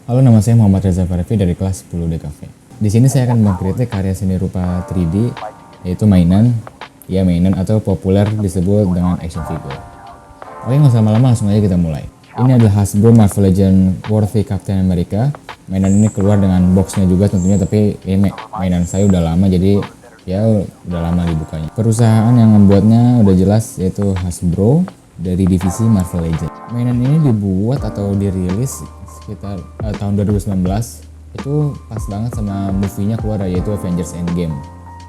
Halo, nama saya Muhammad Reza Farafi dari kelas 10 DKV. Di sini saya akan mengkritik karya seni rupa 3D, yaitu mainan atau populer disebut dengan action figure. Oke, nggak usah lama-lama, langsung aja kita mulai. Ini adalah Hasbro Marvel Legends Worthy Captain America. Mainan ini keluar dengan boxnya juga tentunya, tapi ini mainan saya udah lama, jadi ya udah lama dibukanya. Perusahaan yang membuatnya udah jelas, yaitu Hasbro dari divisi Marvel Legends. Mainan ini dibuat atau dirilis sekitar tahun 2019. Itu pas banget sama movie-nya keluar, yaitu Avengers Endgame.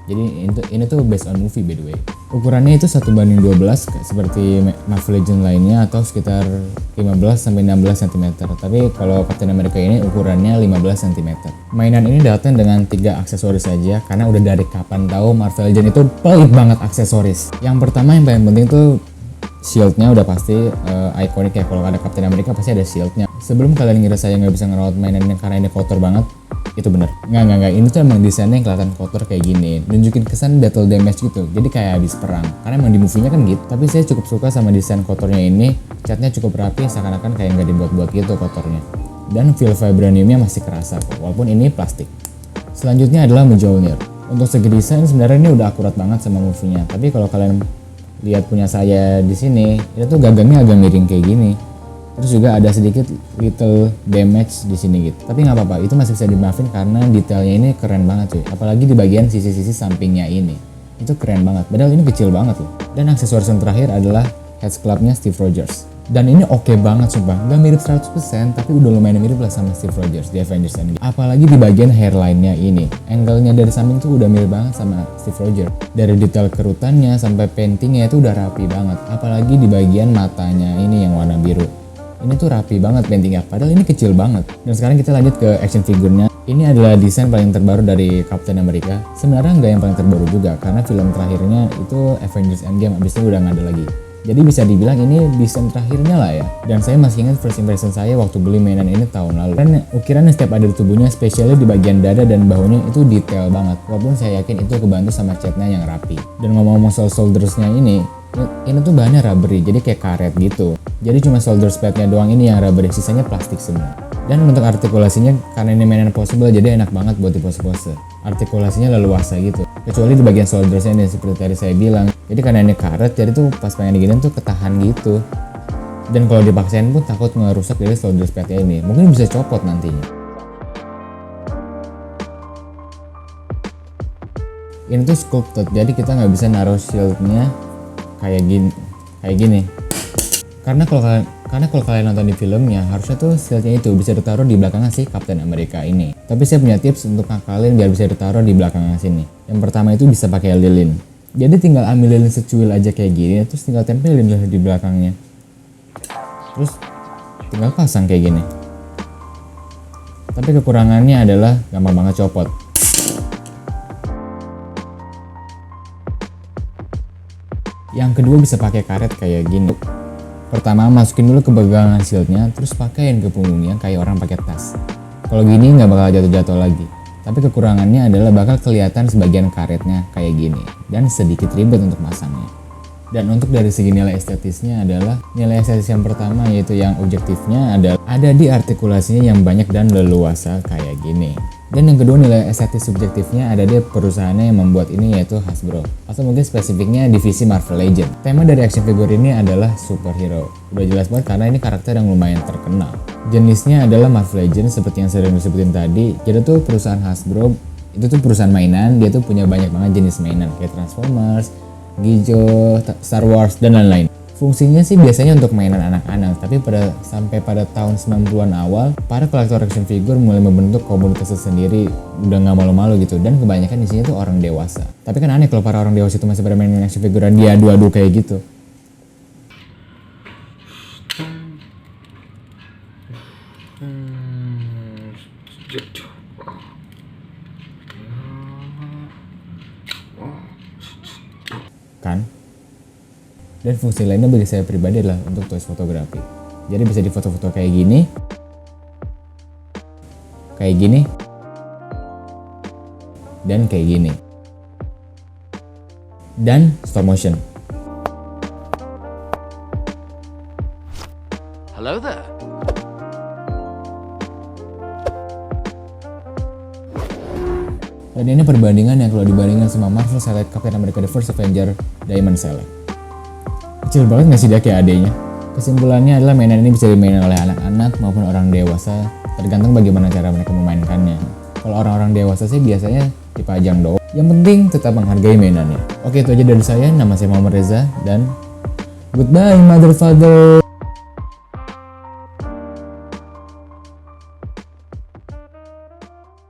Jadi ini tuh based on movie, by the way. Ukurannya itu 1:12 seperti Marvel Legends lainnya, atau sekitar 15-16 cm. Tapi kalau Captain America ini ukurannya 15 cm. Mainan ini datang dengan 3 aksesoris saja, karena udah dari kapan tahu Marvel Legends itu pelit banget aksesoris. Yang pertama yang paling penting tuh shieldnya udah pasti ikonik ya. Kalau ada Captain America pasti ada shieldnya. Sebelum kalian ngira saya nggak bisa ngerawat mainan ini karena ini kotor banget, itu bener. Nggak. Ini tuh emang desainnya yang kelihatan kotor kayak gini, nunjukin kesan battle damage gitu. Jadi kayak habis perang. Karena emang di movie-nya kan gitu. Tapi saya cukup suka sama desain kotornya ini. Catnya cukup rapi, seakan-akan kayak nggak dibuat-buat gitu kotornya. Dan feel vibraniumnya masih kerasa kok, walaupun ini plastik. Selanjutnya adalah Mjolnir. Untuk segi desain sebenarnya ini udah akurat banget sama movie-nya. Tapi kalau kalian lihat punya saya di sini, itu tuh gagangnya agak miring kayak gini. Terus juga ada sedikit little damage di sini gitu. Tapi nggak apa-apa, itu masih bisa dimaafin karena detailnya ini keren banget cuy. Apalagi di bagian sisi-sisi sampingnya ini. Itu keren banget, padahal ini kecil banget loh. Dan aksesoris yang terakhir adalah head clubnya Steve Rogers. Dan ini oke banget sumpah, nggak mirip 100% tapi udah lumayan mirip lah sama Steve Rogers di Avengers Endgame. Apalagi di bagian hairline-nya ini, angle-nya dari samping tuh udah mirip banget sama Steve Rogers. Dari detail kerutannya sampai paintingnya itu udah rapi banget. Apalagi di bagian matanya ini yang warna biru. Ini tuh rapi banget paintingnya, padahal ini kecil banget. Dan sekarang kita lanjut ke action figurnya. Ini adalah desain paling terbaru dari Captain America. Sebenarnya nggak yang paling terbaru juga, karena film terakhirnya itu Avengers Endgame, abis itu udah nggak ada lagi. Jadi bisa dibilang ini desain terakhirnya lah ya. Dan saya masih ingat first impression saya waktu beli mainan ini tahun lalu. Dan ukiran setiap ada di tubuhnya, spesialnya di bagian dada dan bahunya itu detail banget. Walaupun saya yakin itu kebantu sama catnya yang rapi. Dan ngomong-ngomong soal shouldersnya ini tuh bahannya rubbery, jadi kayak karet gitu. Jadi cuma shoulder padnya doang ini yang rubbery, sisanya plastik semua. Dan untuk artikulasinya, karena ini mainan possible, jadi enak banget buat di pose-pose. Artikulasinya leluasa gitu. Kecuali di bagian shouldersnya ini, seperti tadi saya bilang. Jadi karena ini karet, jadi tuh pas pengen diginiin tuh ketahan gitu. Dan kalau dipaksain pun takut ngerusak dari shoulder padnya ini. Mungkin bisa copot nantinya. Ini tuh sculpted, jadi kita nggak bisa naruh shieldnya kayak gini. Karena kalau kalian nonton di filmnya, harusnya tuh shieldnya itu bisa ditaruh di belakangnya si Captain America ini. Tapi saya punya tips untuk ngakalin biar bisa ditaruh di belakangnya sini. Yang pertama itu bisa pakai lilin. Jadi tinggal ambil lilin secuil aja kayak gini, terus tinggal tempelin di belakangnya. Terus tinggal pasang kayak gini. Tapi kekurangannya adalah gampang banget copot. Yang kedua bisa pakai karet kayak gini. Pertama masukin dulu ke bagangan shieldnya, terus pakaiin ke punggungnya kayak orang pakai tas. Kalau gini nggak bakal jatuh-jatuh lagi. Tapi kekurangannya adalah bakal kelihatan sebagian karetnya kayak gini dan sedikit ribet untuk masangnya. Dan untuk dari segi nilai estetisnya adalah nilai estetis yang pertama, yaitu yang objektifnya ada di artikulasinya yang banyak dan leluasa kayak gini. Dan yang kedua nilai estetis subjektifnya ada di perusahaannya yang membuat ini, yaitu Hasbro, atau mungkin spesifiknya divisi Marvel Legends. Tema dari action figure ini adalah superhero. Udah jelas banget karena ini karakter yang lumayan terkenal. Jenisnya adalah Marvel Legends seperti yang sering disebutin tadi. Jadi tuh perusahaan Hasbro itu tuh perusahaan mainan, dia tuh punya banyak banget jenis mainan kayak Transformers, Gijo, Star Wars, dan lain-lain. Fungsinya sih biasanya untuk mainan anak-anak, tapi sampai pada tahun 90-an awal, para kolektor action figure mulai membentuk komunitas sendiri, udah nggak malu-malu gitu, dan kebanyakan isinya tuh orang dewasa. Tapi kan aneh kalau para orang dewasa itu masih pada main action figure dia adu-adu kayak gitu. Kan? Dan fungsi lainnya bagi saya pribadi adalah untuk toys fotografi. Jadi bisa difoto-foto kayak gini, dan kayak gini. Dan stop motion. Hello there. Dan ini perbandingan yang kalau dibandingkan sama Marvel Select Captain America The First Avenger Diamond Select. Kecil banget nggak sih dia kayak adanya? Kesimpulannya adalah mainan ini bisa dimainkan oleh anak-anak maupun orang dewasa, tergantung bagaimana cara mereka memainkannya. Kalau orang-orang dewasa sih biasanya dipajang doang. Yang penting tetap menghargai mainannya. Oke, itu aja dari saya. Nama saya Muhammad Reza dan goodbye mother father.